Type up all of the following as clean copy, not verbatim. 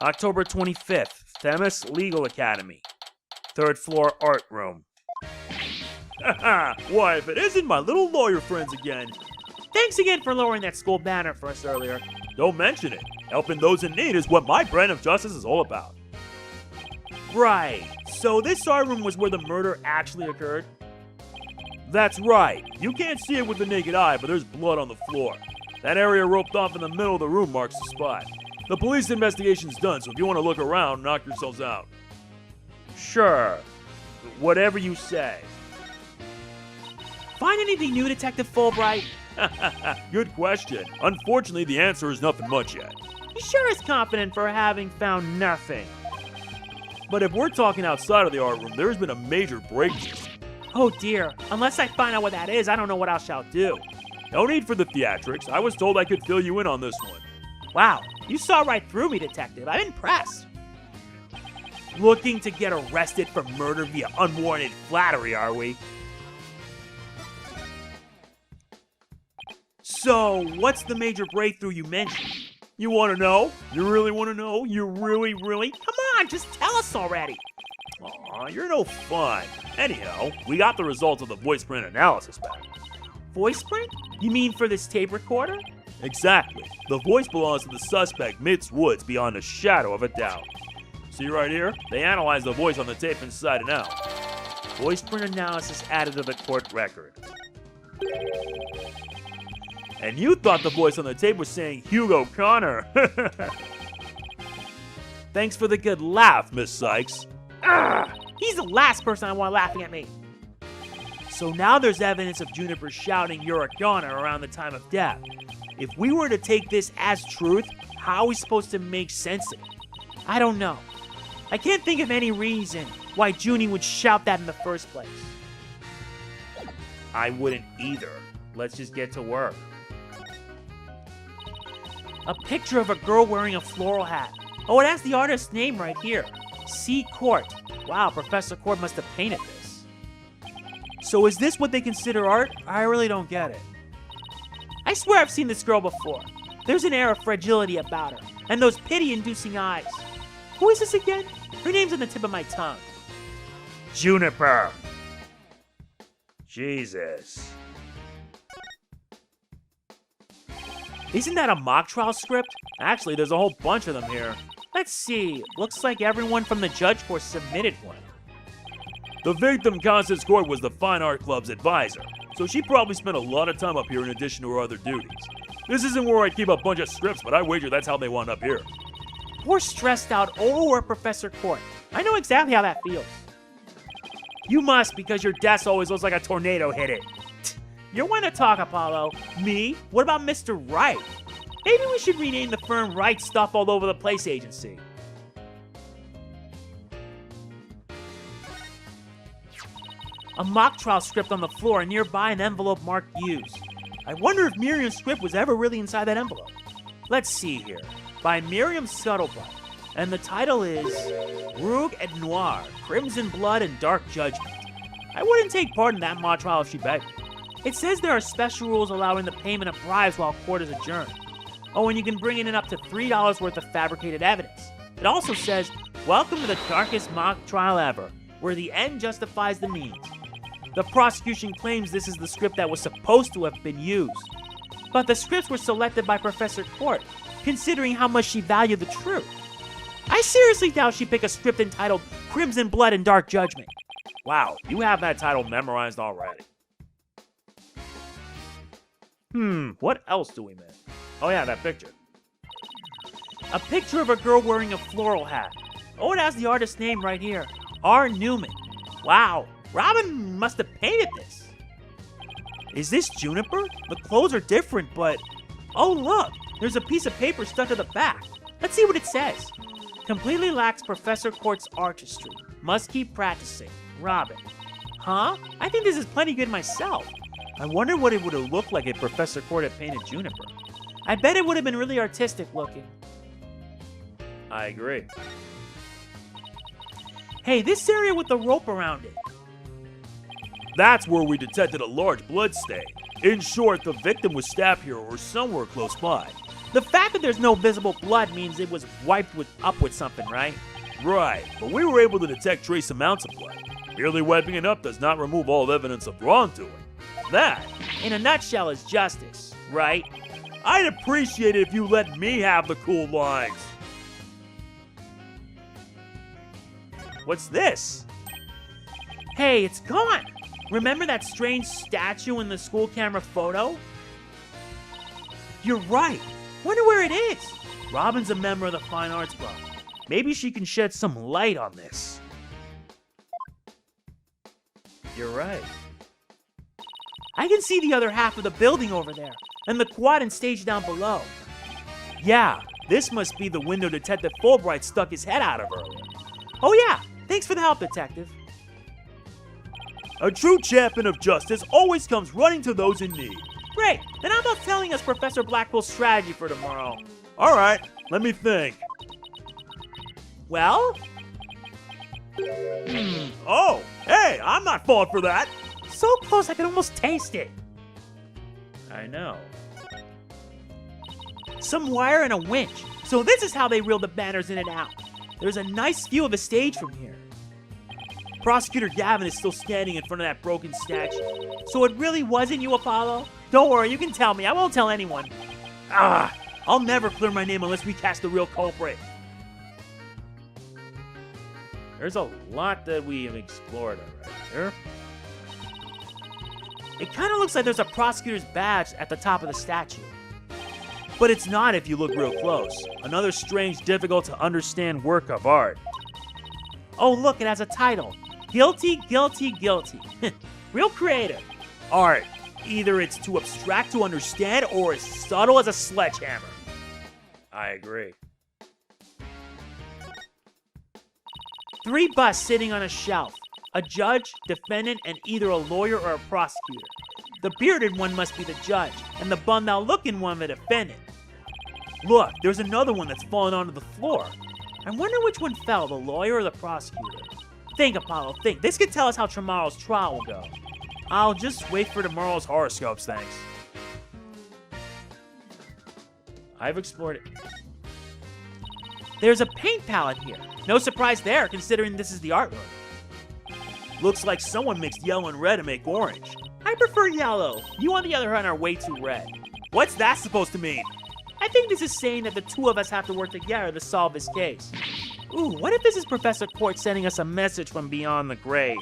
October 25th, Themis Legal Academy. 3rd floor art room. Why, if it isn't my little lawyer friends again. Thanks again for lowering that school banner for us earlier. Don't mention it. Helping those in need is what my brand of justice is all about. Right. So this art room was where the murder actually occurred? That's right. You can't see it with the naked eye, but there's blood on the floor. That area roped off in the middle of the room marks the spot. The police investigation's done, so if you want to look around, knock yourselves out. Sure. Whatever you say. Find anything new, Detective Fulbright? Good question. Unfortunately, the answer is nothing much yet. He sure is confident for having found nothing. But if we're talking outside of the art room, there's been a major breakthrough. Oh dear. Unless I find out what that is, I don't know what else I'll do. No need for the theatrics. I was told I could fill you in on this one. Wow, you saw right through me, Detective. I'm impressed. Looking to get arrested for murder via unwarranted flattery, are we? So, what's the major breakthrough you mentioned? You want to know? You really want to know? You really? Come on, just tell us already. Aw, you're no fun. Anyhow, we got the results of the voice print analysis back. Voice print? You mean for this tape recorder? Exactly. The voice belongs to the suspect, Ms. Woods, beyond a shadow of a doubt. See right here? They analyzed the voice on the tape inside and out. Voice print analysis added to the court record. And you thought the voice on the tape was saying Hugo Connor. Thanks for the good laugh, Miss Sykes. He's the last person I want laughing at me. So now there's evidence of Juniper shouting "You're a goner" around the time of death. If we were to take this as truth, how are we supposed to make sense of it? I don't know. I can't think of any reason why Junie would shout that in the first place. I wouldn't either. Let's just get to work. A picture of a girl wearing a floral hat. Oh, it has the artist's name right here. C. Court. Wow, Professor Court must have painted this. So is this what they consider art? I really don't get it. I swear I've seen this girl before. There's an air of fragility about her, and those pity-inducing eyes. Who is this again? Her name's on the tip of my tongue. Juniper. Jesus. Isn't that a mock trial script? Actually, there's a whole bunch of them here. Let's see. Looks like everyone from the judge force submitted one. The victim, Constance Court, was the Fine Art Club's advisor, so she probably spent a lot of time up here in addition to her other duties. This isn't where I'd keep a bunch of scripts, but I wager that's how they wound up here. Poor stressed out, overworked Professor Court. I know exactly how that feels. You must, because your desk always looks like a tornado hit it. You're one to talk, Apollo. Me? What about Mr. Wright? Maybe we should rename the firm Wright Stuff All Over the Place Agency. A mock trial script on the floor, and nearby an envelope marked used. I wonder if Miriam's script was ever really inside that envelope. Let's see here. By Miriam Scuttlebutt. And the title is Rouge et Noir, Crimson Blood and Dark Judgment. I wouldn't take part in that mock trial if she begged. It says there are special rules allowing the payment of bribes while court is adjourned. Oh, and you can bring in up to $3 worth of fabricated evidence. It also says, welcome to the darkest mock trial ever, where the end justifies the means. The prosecution claims this is the script that was supposed to have been used. But the scripts were selected by Professor Court, considering how much she valued the truth. I seriously doubt she'd pick a script entitled Crimson Blood and Dark Judgment. Wow, you have that title memorized already. What else do we miss? Oh yeah, that picture. A picture of a girl wearing a floral hat. Oh, it has the artist's name right here. R. Newman. Wow, Robin must have painted this. Is this Juniper? The clothes are different, but... Oh, look! There's a piece of paper stuck to the back. Let's see what it says. Completely lacks Professor Court's artistry. Must keep practicing. Robin. Huh? I think this is plenty good myself. I wonder what it would have looked like if Professor Court had painted Juniper. I bet it would have been really artistic looking. I agree. Hey, this area with the rope around it. That's where we detected a large blood stain. In short, the victim was stabbed here or somewhere close by. The fact that there's no visible blood means it was wiped up with something, right? Right, but we were able to detect trace amounts of blood. Merely wiping it up does not remove all evidence of wrongdoing. That, In a nutshell, is justice, right? I'd appreciate it if you let me have the cool lines. What's this? Hey, it's gone! Remember that strange statue in the school camera photo? You're right. Wonder where it is. Robin's a member of the Fine Arts Club. Maybe she can shed some light on this. You're right. I can see the other half of the building over there, and the quad and stage down below. Yeah, this must be the window Detective Fulbright stuck his head out of earlier. Oh yeah, thanks for the help, Detective. A true champion of justice always comes running to those in need. Great, then how about telling us Professor Blackwell's strategy for tomorrow? All right, let me think. Well? Oh, hey, I'm not falling for that. So close I could almost taste it. I know. Some wire and a winch. So this is how they reel the banners in and out. There's a nice view of the stage from here. Prosecutor Gavin is still standing in front of that broken statue. So it really wasn't you, Apollo? Don't worry, you can tell me. I won't tell anyone. I'll never clear my name unless we catch the real culprit. There's a lot that we have explored already here. It kind of looks like there's a prosecutor's badge at the top of the statue. But it's not if you look real close. Another strange, difficult to understand work of art. Oh, look, it has a title. Guilty, Guilty, Guilty. Real creative. Art. Either it's too abstract to understand or as subtle as a sledgehammer. I agree. 3 busts sitting on a shelf. A judge, defendant, and either a lawyer or a prosecutor. The bearded one must be the judge, and the bummed-out-looking one the defendant. Look, there's another one that's fallen onto the floor. I wonder which one fell, the lawyer or the prosecutor. Think, Apollo, think. This could tell us how tomorrow's trial will go. I'll just wait for tomorrow's horoscopes, thanks. I've explored it. There's a paint palette here. No surprise there, considering this is the art room. Looks like someone mixed yellow and red to make orange. I prefer yellow. You, on the other hand, are way too red. What's that supposed to mean? I think this is saying that the two of us have to work together to solve this case. Ooh, what if this is Professor Court sending us a message from beyond the grave?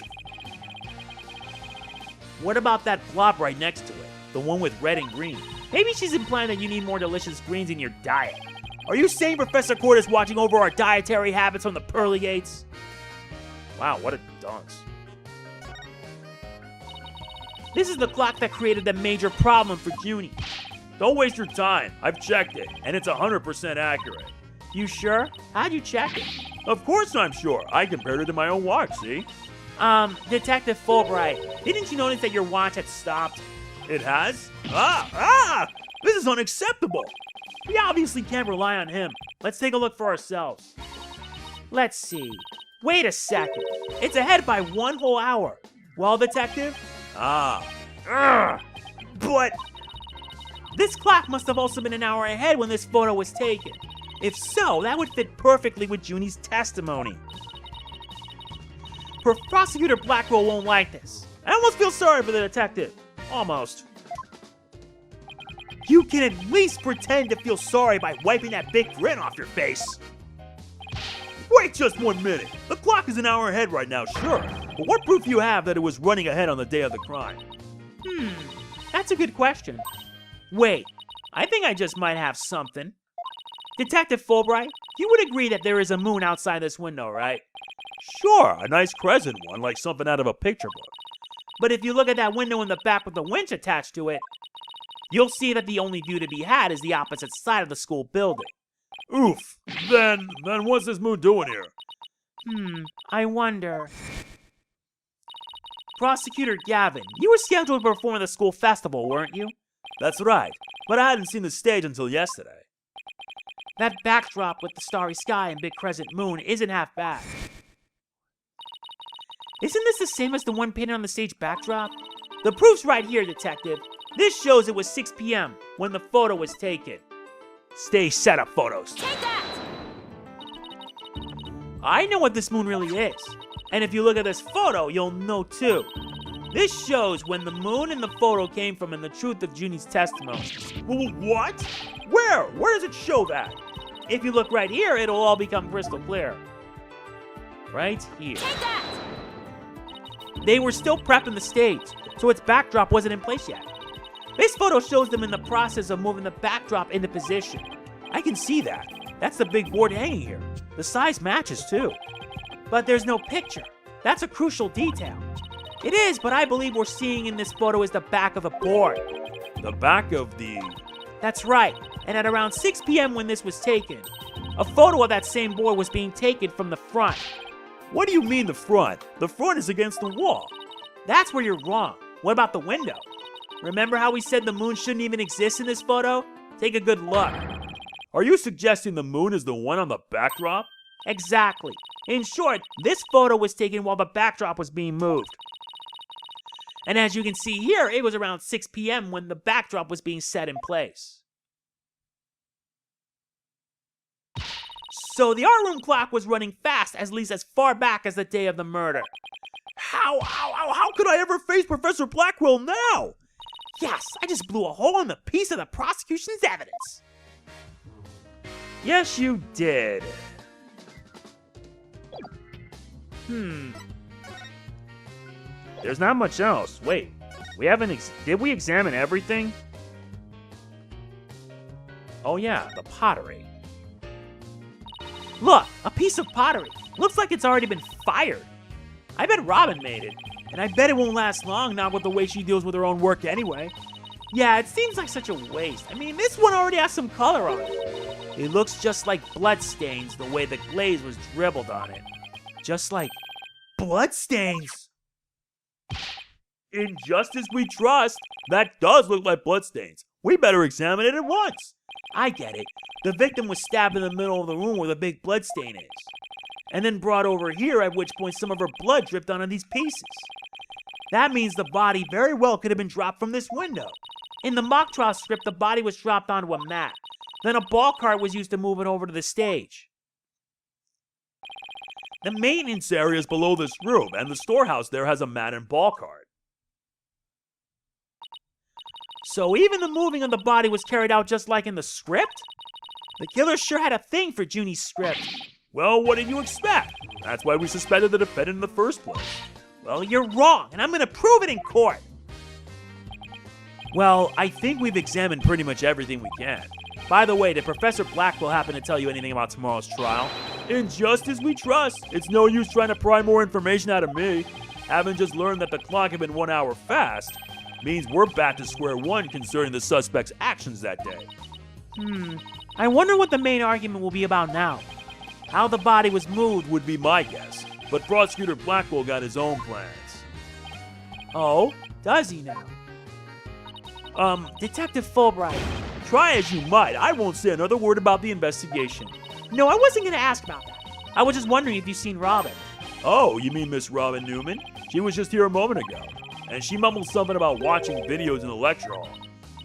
What about that blob right next to it? The one with red and green. Maybe she's implying that you need more delicious greens in your diet. Are you saying Professor Court is watching over our dietary habits from the pearly gates? Wow, what a dunce. This is the clock that created the major problem for Junie. Don't waste your time. I've checked it, and it's 100% accurate. You sure? How'd you check it? Of course I'm sure. I compared it to my own watch, see? Detective Fulbright, didn't you notice that your watch had stopped? It has? This is unacceptable. We obviously can't rely on him. Let's take a look for ourselves. Let's see. Wait a second. It's ahead by 1 whole hour. Well, Detective? But this clock must have also been an hour ahead when this photo was taken. If so, that would fit perfectly with Junie's testimony. Prosecutor Blackwell won't like this. I almost feel sorry for the detective. Almost. You can at least pretend to feel sorry by wiping that big grin off your face. Wait just 1 minute. The clock is an hour ahead right now, sure. But what proof do you have that it was running ahead on the day of the crime? That's a good question. Wait, I think I just might have something. Detective Fulbright, you would agree that there is a moon outside this window, right? Sure, a nice crescent one, like something out of a picture book. But if you look at that window in the back with the winch attached to it, you'll see that the only view to be had is the opposite side of the school building. Oof. Then what's this moon doing here? I wonder. Prosecutor Gavin, you were scheduled to perform at the school festival, weren't you? That's right, but I hadn't seen the stage until yesterday. That backdrop with the starry sky and big crescent moon isn't half bad. Isn't this the same as the one painted on the stage backdrop? The proof's right here, Detective. This shows it was 6 p.m. when the photo was taken. Stay setup photos. Take that! I know what this moon really is. And if you look at this photo, you'll know too. This shows when the moon in the photo came from and the truth of Junie's testimony. What? Where? Where does it show that? If you look right here, it'll all become crystal clear. Right here. Take that! They were still prepping the stage, so its backdrop wasn't in place yet. This photo shows them in the process of moving the backdrop into position. I can see that. That's the big board hanging here. The size matches too. But there's no picture. That's a crucial detail. It is, but I believe we're seeing in this photo is the back of the board. The back of the... That's right. And at around 6 p.m. when this was taken, a photo of that same board was being taken from the front. What do you mean the front? The front is against the wall. That's where you're wrong. What about the window? Remember how we said the moon shouldn't even exist in this photo? Take a good look. Are you suggesting the moon is the one on the backdrop? Exactly. In short, this photo was taken while the backdrop was being moved. And as you can see here, it was around 6 p.m. when the backdrop was being set in place. So the art room clock was running fast, at least as far back as the day of the murder. How could I ever face Professor Blackwell now? Yes, I just blew a hole in the piece of the prosecution's evidence. Yes, you did. There's not much else. Wait, we haven't did we examine everything? Oh yeah, the pottery. Look, a piece of pottery. Looks like it's already been fired. I bet Robin made it. And I bet it won't last long, not with the way she deals with her own work anyway. Yeah, it seems like such a waste. I mean, this one already has some color on it. It looks just like bloodstains the way the glaze was dribbled on it. Just like bloodstains. In Justice We Trust, that does look like bloodstains. We better examine it at once. I get it. The victim was stabbed in the middle of the room where the big bloodstain is. And then brought over here, at which point some of her blood dripped onto these pieces. That means the body very well could have been dropped from this window. In the mock trial script, the body was dropped onto a mat. Then a ball cart was used to move it over to the stage. The maintenance area is below this room, and the storehouse there has a mat and ball cart. So even the moving of the body was carried out just like in the script? The killer sure had a thing for Junie's script. Well, what did you expect? That's why we suspended the defendant in the first place. Well, you're wrong, and I'm gonna prove it in court. Well, I think we've examined pretty much everything we can. By the way, did Professor Blackwell happen to tell you anything about tomorrow's trial? In Justice We Trust. It's no use trying to pry more information out of me. Having just learned that the clock had been 1 hour fast means we're back to square one concerning the suspect's actions that day. I wonder what the main argument will be about now. How the body was moved Would be my guess, but Prosecutor Blackwell got his own plans. Oh, does he now? Detective Fulbright. Try as you might, I won't say another word about the investigation. No, I wasn't gonna ask about that. I was just wondering if you've seen Robin. Oh, you mean Miss Robin Newman? She was just here a moment ago, and she mumbled something about watching videos in the lecture hall.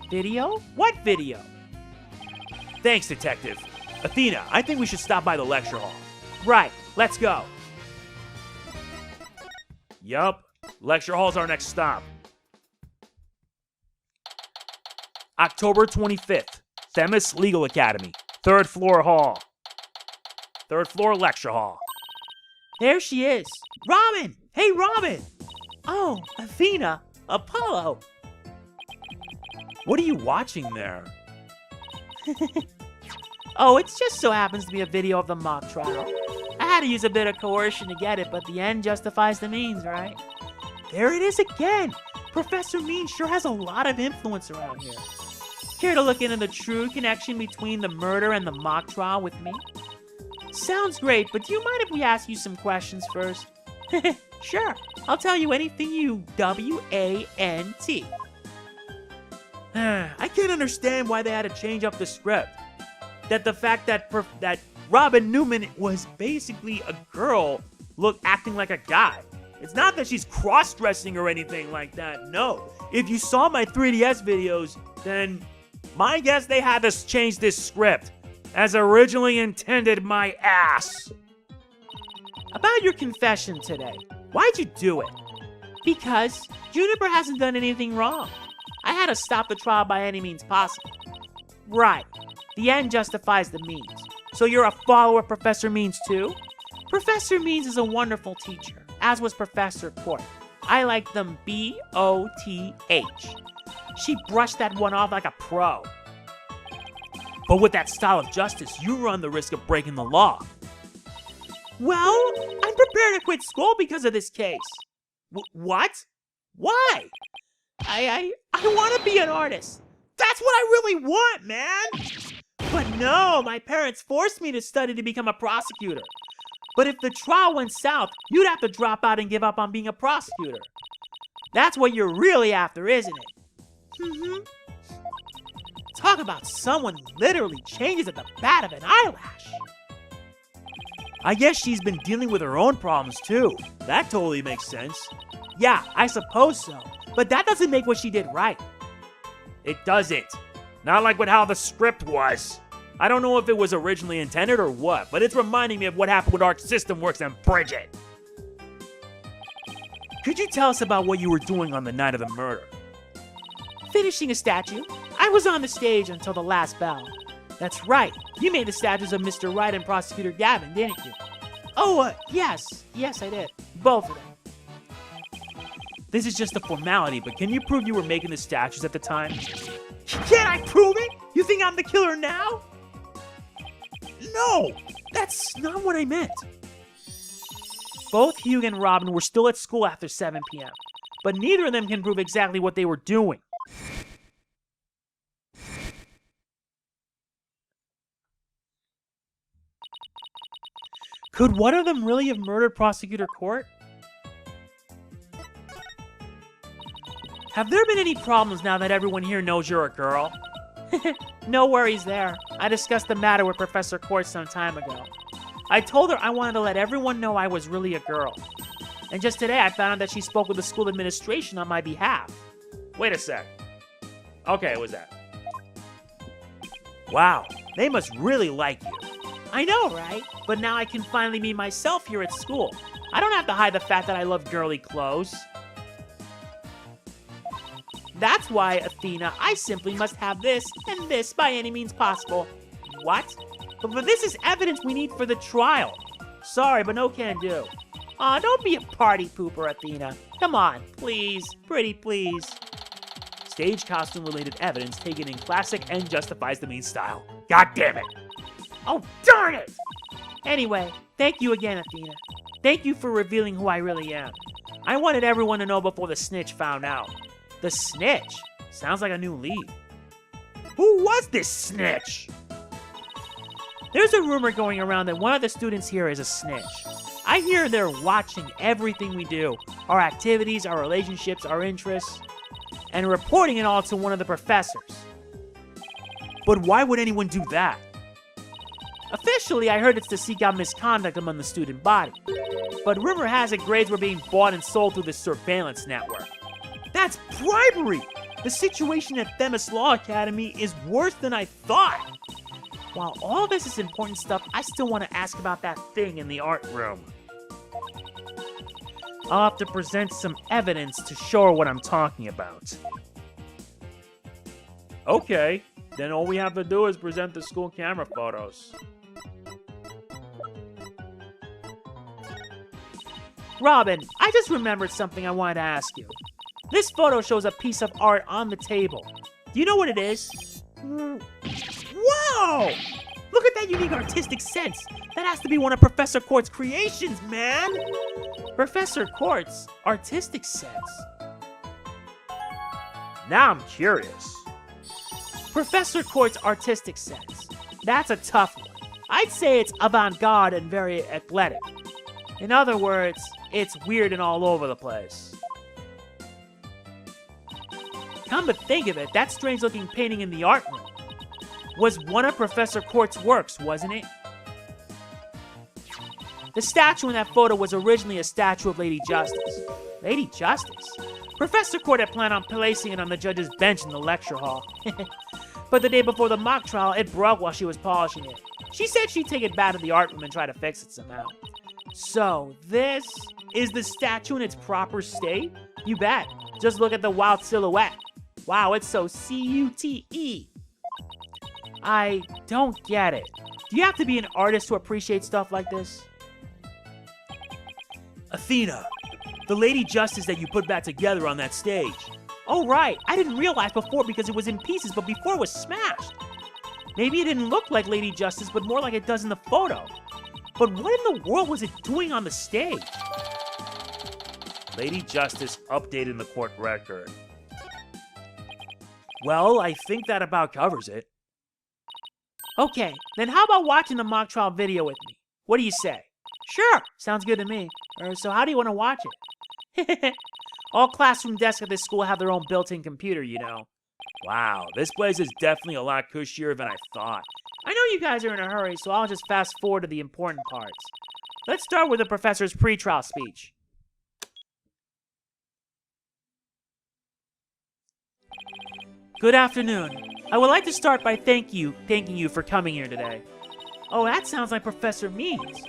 Video? What video? Thanks, Detective. Athena, I think we should stop by the lecture hall. Right, let's go. Yup, lecture hall's our next stop. October 25th, Themis Legal Academy, 3rd floor hall. 3rd floor lecture hall. There she is. Robin! Hey, Robin! Oh, Athena, Apollo. What are you watching there? Oh, it just so happens to be a video of the mock trial. I had to use a bit of coercion to get it, but the end justifies the means, right? There it is again. Professor Mean sure has a lot of influence around here. Care to look into the true connection between the murder and the mock trial with me? Sounds great, but do you mind if we ask you some questions first? Sure, I'll tell you anything you W-A-N-T. I can't understand why they had to change up the script. That the fact that that Robin Newman was basically a girl acting like a guy. It's not that she's cross-dressing or anything like that, no. If you saw my 3DS videos, then My guess they had to change this script. As originally intended, my ass. About your confession today. Why'd you do it? Because Juniper hasn't done anything wrong. I had to stop the trial by any means possible. Right. The end justifies the means. So you're a follower of Professor Means too? Professor Means is a wonderful teacher, as was Professor Court. I like them B-O-T-H. She brushed that one off like a pro. But with that style of justice, you run the risk of breaking the law. Well, I'm prepared to quit school because of this case. What? Why? I want to be an artist. That's what I really want, man. But no, my parents forced me to study to become a prosecutor. But if the trial went south, you'd have to drop out and give up on being a prosecutor. That's what you're really after, isn't it? Mm-hmm. Talk about someone who literally changes at the bat of an eyelash. I guess she's been dealing with her own problems too. That totally makes sense. Yeah, I suppose so. But that doesn't make what she did right. It doesn't. Not like with how the script was. I don't know if it was originally intended or what, but it's reminding me of what happened with Arc System Works and Bridget. Could you tell us about what you were doing on the night of the murder? Finishing a statue. I was on the stage until the last bell. That's right. You made the statues of Mr. Wright and Prosecutor Gavin, didn't you? Oh, yes. Yes, I did. Both of them. This is just a formality, but can you prove you were making the statues at the time? Can I prove it? You think I'm the killer now? No, that's not what I meant. Both Hugh and Robin were still at school after 7 p.m., but neither of them can prove exactly what they were doing. Could one of them really have murdered Prosecutor Court? Have there been any problems now that everyone here knows you're a girl? No worries there. I discussed the matter with Professor Court some time ago. I told her I wanted to let everyone know I was really a girl. And just today I found out that she spoke with the school administration on my behalf. Wait a sec. Okay, what was that? Wow, they must really like you. I know, right? But now I can finally be myself here at school. I don't have to hide the fact that I love girly clothes. That's why, Athena, I simply must have this and this by any means possible. What? But this is evidence we need for the trial. Sorry, but no can do. Aw, don't be a party pooper, Athena. Come on, please. Pretty please. Stage costume-related evidence taken in classic and justifies the mean style. God damn it! Oh, darn it! Anyway, thank you again, Athena. Thank you for revealing who I really am. I wanted everyone to know before the snitch found out. The snitch? Sounds like a new lead. Who was this snitch? There's a rumor going around that one of the students here is a snitch. I hear they're watching everything we do, our activities, our relationships, our interests, and reporting it all to one of the professors. But why would anyone do that? Officially, I heard it's to seek out misconduct among the student body. But rumor has it grades were being bought and sold through this surveillance network. That's bribery! The situation at Themis Law Academy is worse than I thought. While all this is important stuff, I still want to ask about that thing in the art room. I'll have to present some evidence to show her what I'm talking about. Okay, then all we have to do is present the school camera photos. Robin, I just remembered something I wanted to ask you. This photo shows a piece of art on the table. Do you know what it is? Whoa! Look at that unique artistic sense. That has to be one of Professor Court's creations, man! Professor Court's artistic sense. Now I'm curious. Professor Court's artistic sense. That's a tough one. I'd say it's avant-garde and very athletic. In other words, it's weird and all over the place. Come to think of it, that strange-looking painting in the art room was one of Professor Court's works, wasn't it? The statue in that photo was originally a statue of Lady Justice. Lady Justice? Professor Court had planned on placing it on the judge's bench in the lecture hall. But the day before the mock trial, it broke while she was polishing it. She said she'd take it back to the art room and try to fix it somehow. So, this is the statue in its proper state? You bet. Just look at the wild silhouette. Wow, it's so C-U-T-E. I don't get it. Do you have to be an artist to appreciate stuff like this? Athena, the Lady Justice that you put back together on that stage. Oh, right. I didn't realize before because it was in pieces, but before it was smashed. Maybe it didn't look like Lady Justice, but more like it does in the photo. But what in the world was it doing on the stage? Lady Justice updated the court record. Well, I think that about covers it. Okay, then how about watching the mock trial video with me? What do you say? Sure, sounds good to me. So how do you want to watch it? All classroom desks at this school have their own built-in computer, you know. Wow, this place is definitely a lot cushier than I thought. I know you guys are in a hurry, so I'll just fast forward to the important parts. Let's start with the professor's pre-trial speech. Good afternoon. I would like to start by thanking you for coming here today. Oh, that sounds like Professor Means.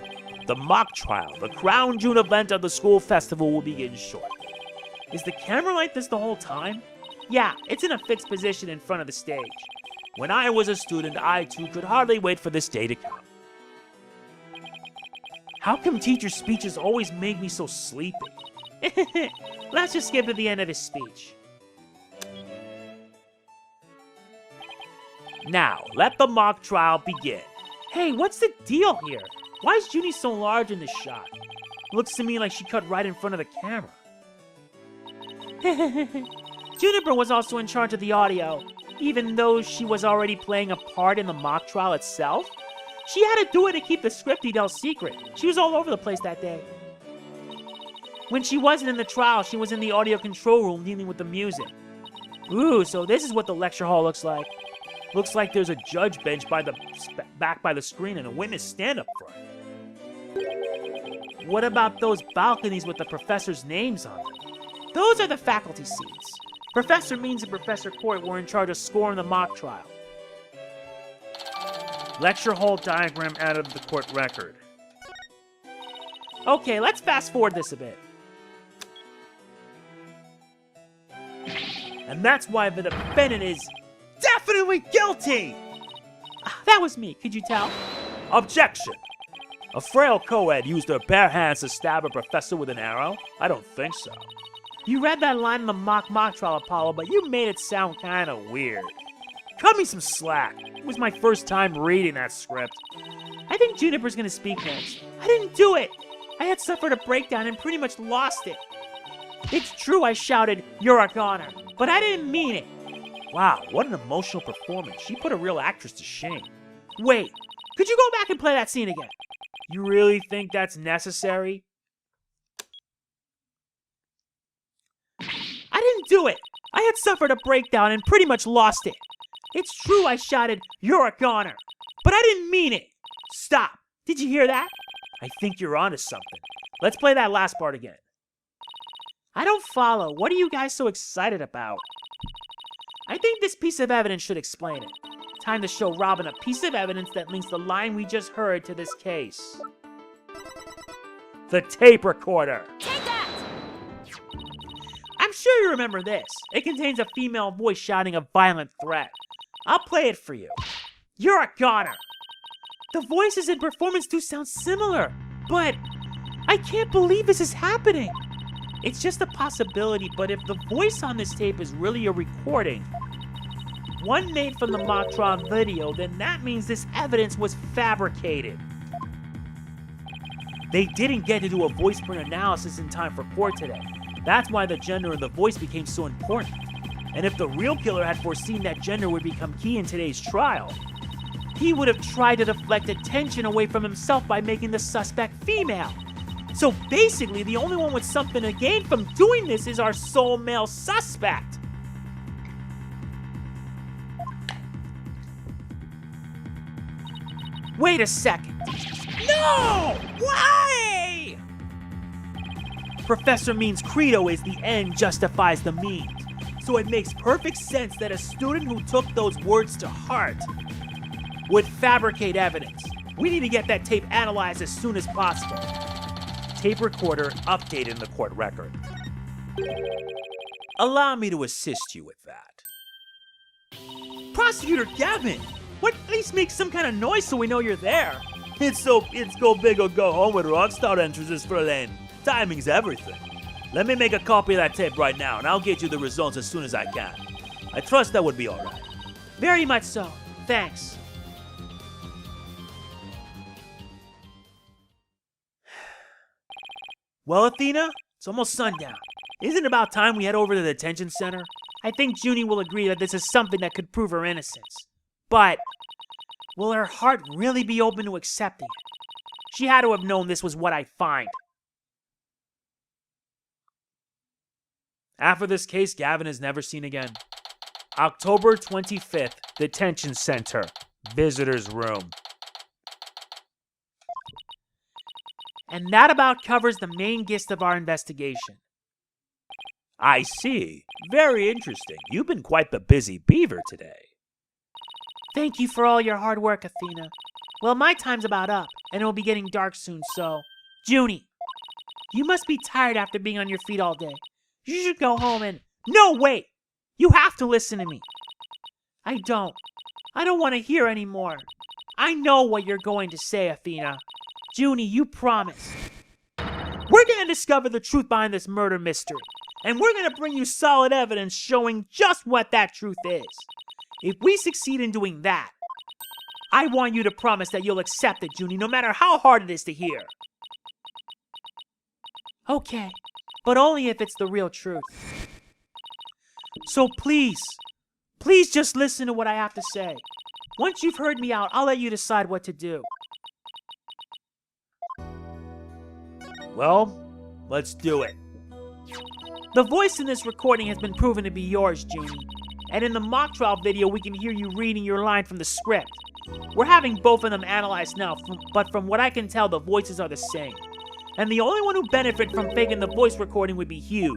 The mock trial, the crown June event of the school festival, will begin shortly. Is the camera like this the whole time? Yeah, it's in a fixed position in front of the stage. When I was a student, I too could hardly wait for this day to come. How come teacher's speeches always make me so sleepy? Let's just skip to the end of his speech. Now, let the mock trial begin. Hey, what's the deal here? Why is Junie so large in this shot? Looks to me like she cut right in front of the camera. Juniper was also in charge of the audio, even though she was already playing a part in the mock trial itself. She had to do it to keep the script details secret. She was all over the place that day. When she wasn't in the trial, she was in the audio control room dealing with the music. Ooh, so this is what the lecture hall looks like. Looks like there's a judge bench back by the screen and a witness stand up front. What about those balconies with the professors' names on them? Those are the faculty seats. Professor Means and Professor Court were in charge of scoring the mock trial. Lecture hall diagram added to the court record. Okay, let's fast forward this a bit. And that's why the defendant is definitely guilty! That was me, could you tell? Objection! A frail co-ed used her bare hands to stab a professor with an arrow? I don't think so. You read that line in the mock trial, Apollo, but you made it sound kinda weird. Cut me some slack. It was my first time reading that script. I think Juniper's gonna speak next. I didn't do it! I had suffered a breakdown and pretty much lost it. It's true I shouted, "You're a goner," but I didn't mean it. Wow, what an emotional performance. She put a real actress to shame. Wait, could you go back and play that scene again? You really think that's necessary? I didn't do it. I had suffered a breakdown and pretty much lost it. It's true I shouted, "You're a goner," but I didn't mean it. Stop. Did you hear that? I think you're onto something. Let's play that last part again. I don't follow. What are you guys so excited about? I think this piece of evidence should explain it. Time to show Robin a piece of evidence that links the line we just heard to this case. The tape recorder. Take that! I'm sure you remember this. It contains a female voice shouting a violent threat. I'll play it for you. "You're a goner." The voices and performance do sound similar, but I can't believe this is happening. It's just a possibility, but if the voice on this tape is really a recording, one made from the mock trial video, then that means this evidence was fabricated. They didn't get to do a voice print analysis in time for court today. That's why the gender of the voice became so important. And if the real killer had foreseen that gender would become key in today's trial, he would have tried to deflect attention away from himself by making the suspect female. So basically, the only one with something to gain from doing this is our sole male suspect. Wait a second. No! Why? Professor Means' credo is the end justifies the means. So it makes perfect sense that a student who took those words to heart would fabricate evidence. We need to get that tape analyzed as soon as possible. Tape recorder updated in the court record. Allow me to assist you with that. Prosecutor Gavin, what? At least make some kind of noise so we know you're there. It's go big or go home with rockstar entrances for Lane. Timing's everything. Let me make a copy of that tape right now, and I'll get you the results as soon as I can. I trust that would be all right. Very much so. Thanks. Well, Athena, it's almost sundown. Isn't it about time we head over to the detention center? I think Junie will agree that this is something that could prove her innocence. But will her heart really be open to accepting it? She had to have known this was what I'd find. After this case, Gavin is never seen again. October 25th, Detention Center, Visitor's Room. And that about covers the main gist of our investigation. I see. Very interesting. You've been quite the busy beaver today. Thank you for all your hard work, Athena. Well, my time's about up, and it'll be getting dark soon, so... Junie, you must be tired after being on your feet all day. You should go home and... No, wait! You have to listen to me. I don't want to hear anymore. I know what you're going to say, Athena. Junie, you promised. We're going to discover the truth behind this murder mystery. And we're going to bring you solid evidence showing just what that truth is. If we succeed in doing that, I want you to promise that you'll accept it, Junie, no matter how hard it is to hear. Okay, but only if it's the real truth. So please just listen to what I have to say. Once you've heard me out, I'll let you decide what to do. Well, let's do it. The voice in this recording has been proven to be yours, Junie. And in the mock trial video, we can hear you reading your line from the script. We're having both of them analyzed now, but from what I can tell, the voices are the same. And the only one who benefited from faking the voice recording would be Hugh.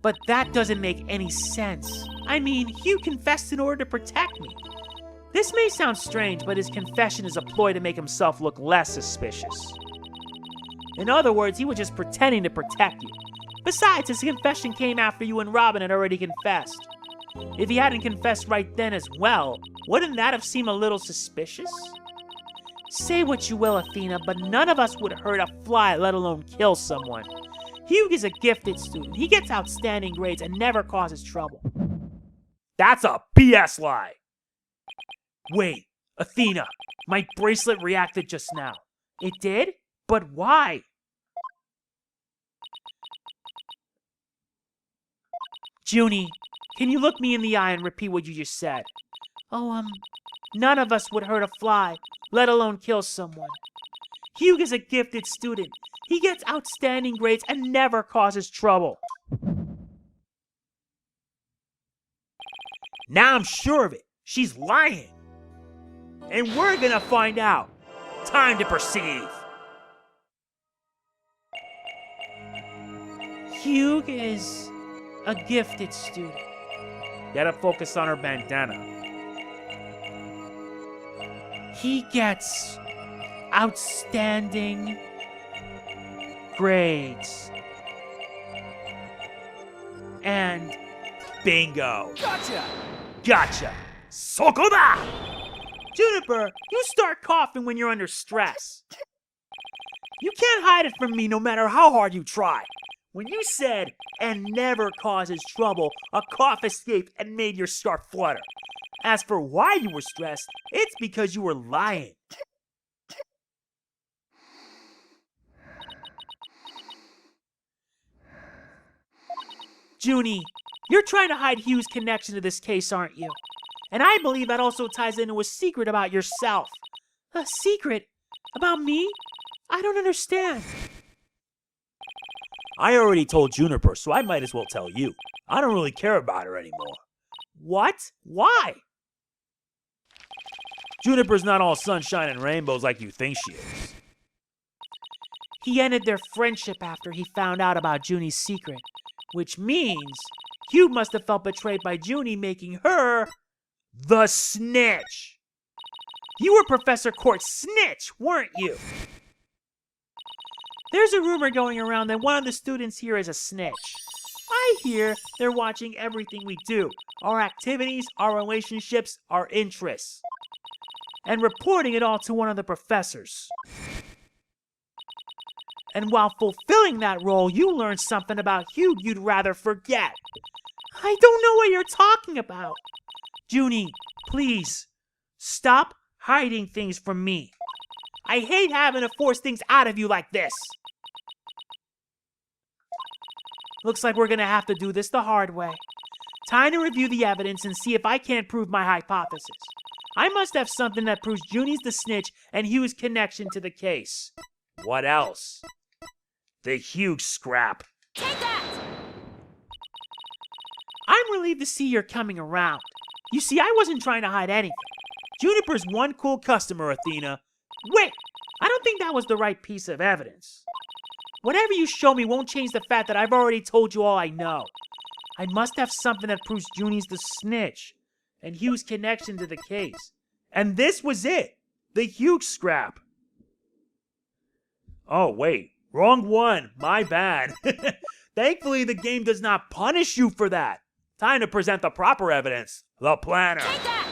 But that doesn't make any sense. I mean, Hugh confessed in order to protect me. This may sound strange, but his confession is a ploy to make himself look less suspicious. In other words, he was just pretending to protect you. Besides, his confession came after you and Robin had already confessed. If he hadn't confessed right then as well, wouldn't that have seemed a little suspicious? Say what you will, Athena, but none of us would hurt a fly, let alone kill someone. Hugh is a gifted student. He gets outstanding grades and never causes trouble. That's a BS lie. Wait, Athena, my bracelet reacted just now. It did? But why? Junie, can you look me in the eye and repeat what you just said? None of us would hurt a fly, let alone kill someone. Hugh is a gifted student. He gets outstanding grades and never causes trouble. Now I'm sure of it. She's lying. And we're gonna find out. Time to perceive. Hugh is a gifted student. Gotta focus on her bandana. He gets outstanding grades. And bingo. Gotcha. Sokoda! Juniper, you start coughing when you're under stress. You can't hide it from me no matter how hard you try. When you said, and never causes trouble, a cough escaped and made your start flutter. As for why you were stressed, it's because you were lying. Junie, you're trying to hide Hugh's connection to this case, aren't you? And I believe that also ties into a secret about yourself. A secret? About me? I don't understand. I already told Juniper, so I might as well tell you. I don't really care about her anymore. What? Why? Juniper's not all sunshine and rainbows like you think she is. He ended their friendship after he found out about Junie's secret. Which means Hugh must have felt betrayed by Junie, making her the snitch. You were Professor Court's snitch, weren't you? There's a rumor going around that one of the students here is a snitch. I hear they're watching everything we do, our activities, our relationships, our interests, and reporting it all to one of the professors. And while fulfilling that role, you learned something about Hugh you'd rather forget. I don't know what you're talking about. Junie, please, stop hiding things from me. I hate having to force things out of you like this. Looks like we're gonna have to do this the hard way. Time to review the evidence and see if I can't prove my hypothesis. I must have something that proves Junie's the snitch and Hugh's connection to the case. What else? The Hugh scrap. Take that! I'm relieved to see you're coming around. You see, I wasn't trying to hide anything. Juniper's one cool customer, Athena. Wait, I don't think that was the right piece of evidence. Whatever you show me won't change the fact that I've already told you all I know. I must have something that proves Junie's the snitch and Hugh's connection to the case. And this was it. The Hugh scrap. Oh, wait. Wrong one. My bad. Thankfully, the game does not punish you for that. Time to present the proper evidence. The planner. Take that!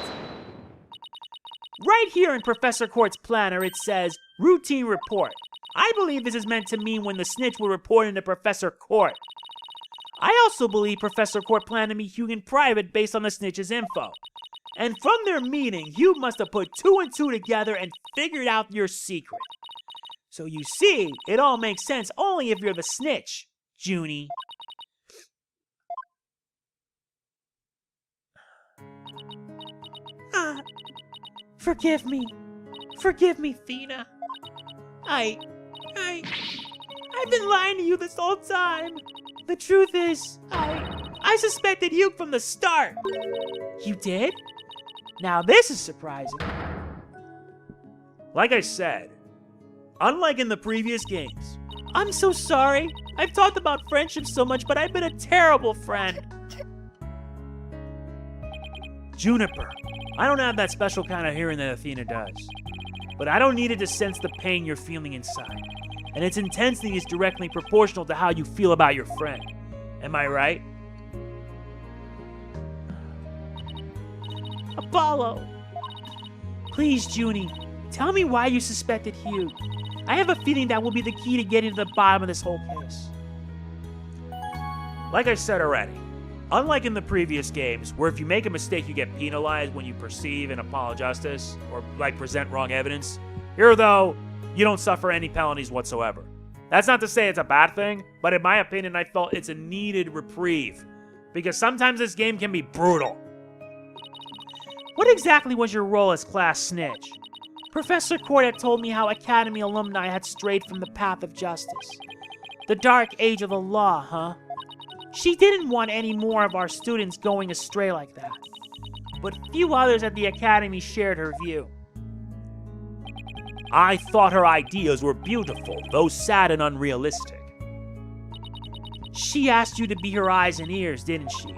Right here in Professor Court's planner, it says, routine report. I believe this is meant to mean when the snitch will report into Professor Court. I also believe Professor Court planned to meet Hugh in private based on the snitch's info. And from their meeting, Hugh must have put 2 and 2 together and figured out your secret. So you see, it all makes sense only if you're the snitch, Junie. Forgive me. Forgive me, Thena. I've been lying to you this whole time. The truth is, I suspected Hugh from the start. You did? Now this is surprising. Like I said, unlike in the previous games. I'm so sorry. I've talked about friendship so much, but I've been a terrible friend. Juniper, I don't have that special kind of hearing that Athena does. But I don't need it to sense the pain you're feeling inside. And its intensity is directly proportional to how you feel about your friend. Am I right? Apollo. Please, Junie, tell me why you suspected Hugh. I have a feeling that will be the key to getting to the bottom of this whole case. Like I said already, unlike in the previous games, where if you make a mistake you get penalized when you perceive and apologize or present wrong evidence, here though, you don't suffer any penalties whatsoever. That's not to say it's a bad thing, but in my opinion I felt it's a needed reprieve, because sometimes this game can be brutal. What exactly was your role as class snitch? Professor Court had told me how Academy alumni had strayed from the path of justice. The dark age of the law, huh? She didn't want any more of our students going astray like that. But few others at the Academy shared her view. I thought her ideas were beautiful, though sad and unrealistic. She asked you to be her eyes and ears, didn't she?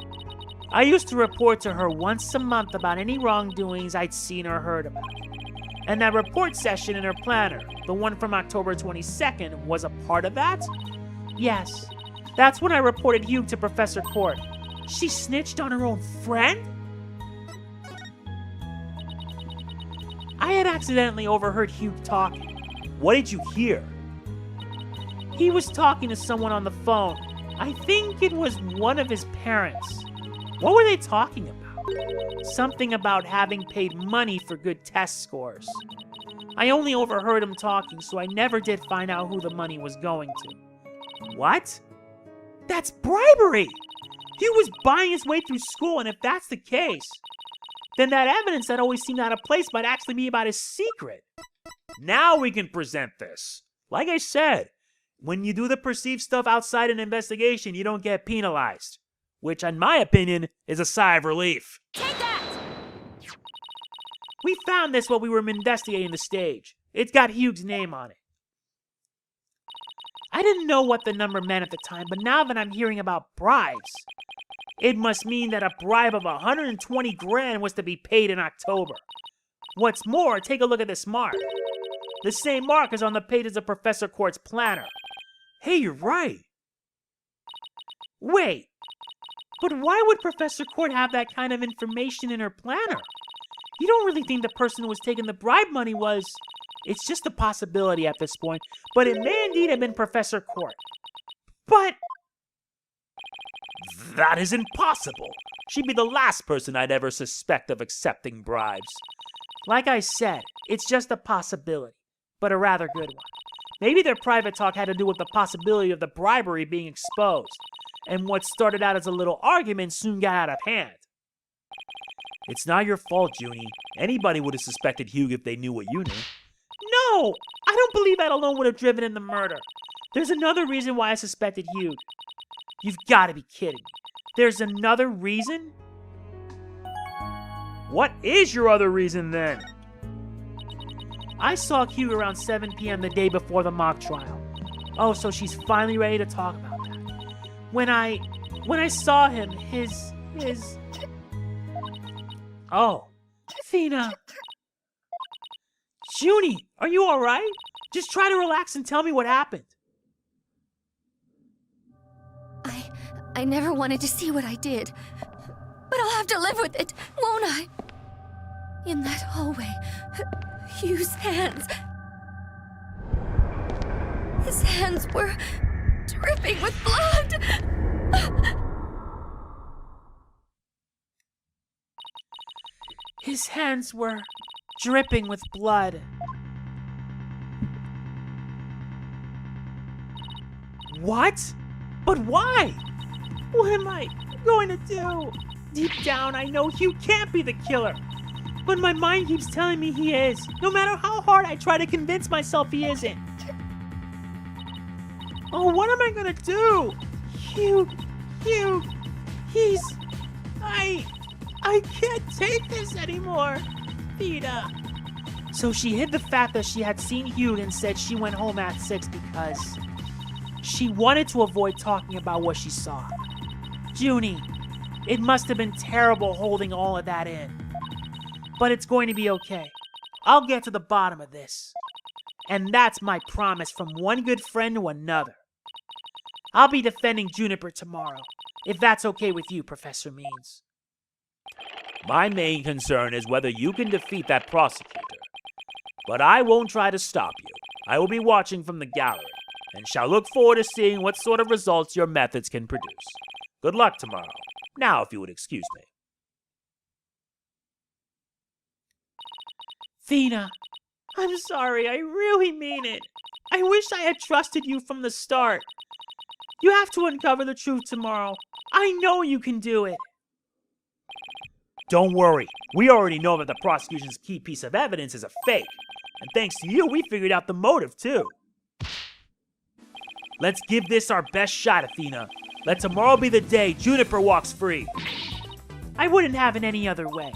I used to report to her once a month about any wrongdoings I'd seen or heard about. And that report session in her planner, the one from October 22nd, was a part of that? Yes. That's when I reported Hugh to Professor Court. She snitched on her own friend? I had accidentally overheard Hugh talking. What did you hear? He was talking to someone on the phone. I think it was one of his parents. What were they talking about? Something about having paid money for good test scores. I only overheard him talking, so I never did find out who the money was going to. What? That's bribery! He was buying his way through school, and if that's the case, then that evidence that always seemed out of place might actually be about his secret. Now we can present this. Like I said, when you do the perceived stuff outside an investigation, you don't get penalized. Which, in my opinion, is a sigh of relief. Take that! We found this while we were investigating the stage. It's got Hugh's name on it. I didn't know what the number meant at the time, but now that I'm hearing about bribes, it must mean that a bribe of 120 grand was to be paid in October. What's more, take a look at this mark. The same mark is on the pages of Professor Court's planner. Hey, you're right. Wait, but why would Professor Court have that kind of information in her planner? You don't really think the person who was taking the bribe money was... It's just a possibility at this point, but it may indeed have been Professor Court. But... That is impossible. She'd be the last person I'd ever suspect of accepting bribes. Like I said, it's just a possibility, but a rather good one. Maybe their private talk had to do with the possibility of the bribery being exposed, and what started out as a little argument soon got out of hand. It's not your fault, Junie. Anybody would have suspected Hugh if they knew what you knew. No! I don't believe that alone would have driven in the murder. There's another reason why I suspected Hugh. You've got to be kidding me. There's another reason? What is your other reason, then? I saw Hugh around 7 p.m. the day before the mock trial. Oh, so she's finally ready to talk about that. When I saw him, his... Oh, Athena. Junie, are you alright? Just try to relax and tell me what happened. I never wanted to see what I did. But I'll have to live with it, won't I? In that hallway, Hugh's hands... His hands were dripping with blood! His hands were dripping with blood. What? But why? What am I going to do? Deep down, I know Hugh can't be the killer. But my mind keeps telling me he is, no matter how hard I try to convince myself he isn't. Oh, what am I going to do? Hugh, he's... I can't take this anymore. Theta. So she hid the fact that she had seen Hugh and said she went home at 6 because she wanted to avoid talking about what she saw. Junie, it must have been terrible holding all of that in. But it's going to be okay. I'll get to the bottom of this. And that's my promise from one good friend to another. I'll be defending Juniper tomorrow, if that's okay with you, Professor Means. My main concern is whether you can defeat that prosecutor. But I won't try to stop you. I will be watching from the gallery, and shall look forward to seeing what sort of results your methods can produce. Good luck tomorrow. Now, if you would excuse me. Thena, I'm sorry, I really mean it. I wish I had trusted you from the start. You have to uncover the truth tomorrow. I know you can do it. Don't worry. We already know that the prosecution's key piece of evidence is a fake. And thanks to you, we figured out the motive, too. Let's give this our best shot, Athena. Let tomorrow be the day Juniper walks free. I wouldn't have it any other way.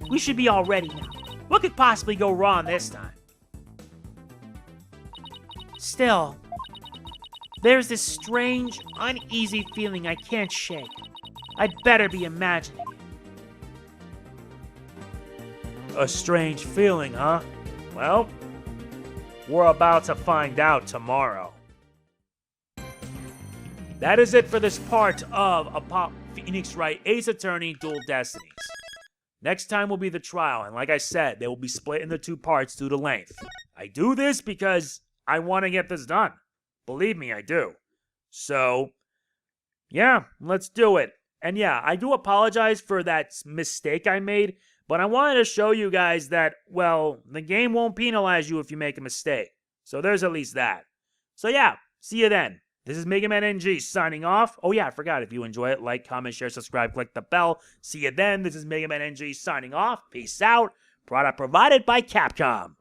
We should be all ready now. What could possibly go wrong this time? Still, there's this strange, uneasy feeling I can't shake. I'd better be imagining it. A strange feeling, huh? Well, we're about to find out tomorrow. That is it for this part of Phoenix Wright Ace Attorney Dual Destinies. Next time will be the trial, and like I said, they will be split into 2 parts due to length. I do this because I want to get this done. Believe me, I do. So, yeah, let's do it. And yeah, I do apologize for that mistake I made, but I wanted to show you guys that, well, the game won't penalize you if you make a mistake. So there's at least that. So yeah, see you then. This is MegamanNG signing off. Oh yeah, I forgot. If you enjoy it, like, comment, share, subscribe, click the bell. See you then. This is MegamanNG signing off. Peace out. Product provided by CAPCOM.